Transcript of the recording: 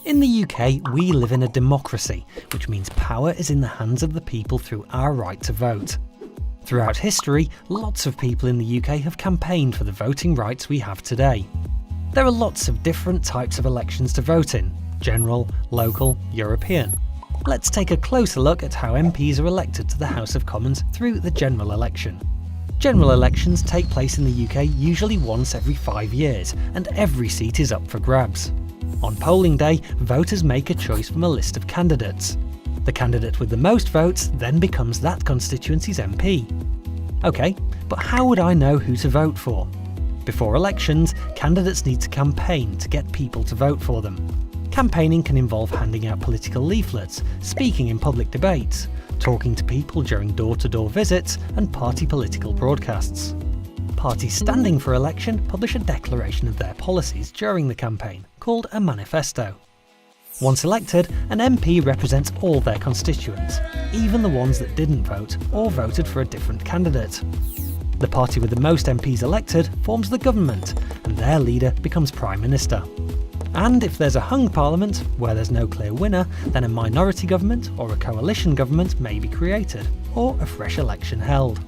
In the UK, we live in a democracy, which means power is in the hands of the people through our right to vote. Throughout history, lots of people in the UK have campaigned for the voting rights we have today. There are lots of different types of elections to vote in: general, local, European. Let's take a closer look at how MPs are elected to the House of Commons through the general election. General elections take place in the UK usually once every 5 years, and every seat is up for grabs. On polling day, voters make a choice from a list of candidates. The candidate with the most votes then becomes that constituency's MP. OK, but how would I know who to vote for? Before elections, candidates need to campaign to get people to vote for them. Campaigning can involve handing out political leaflets, speaking in public debates, talking to people during door-to-door visits, and party political broadcasts. Parties standing for election publish a declaration of their policies during the campaign, called a manifesto. Once elected, an MP represents all their constituents, even the ones that didn't vote or voted for a different candidate. The party with the most MPs elected forms the government, and their leader becomes Prime Minister. And if there's a hung parliament, where there's no clear winner, then a minority government or a coalition government may be created, or a fresh election held.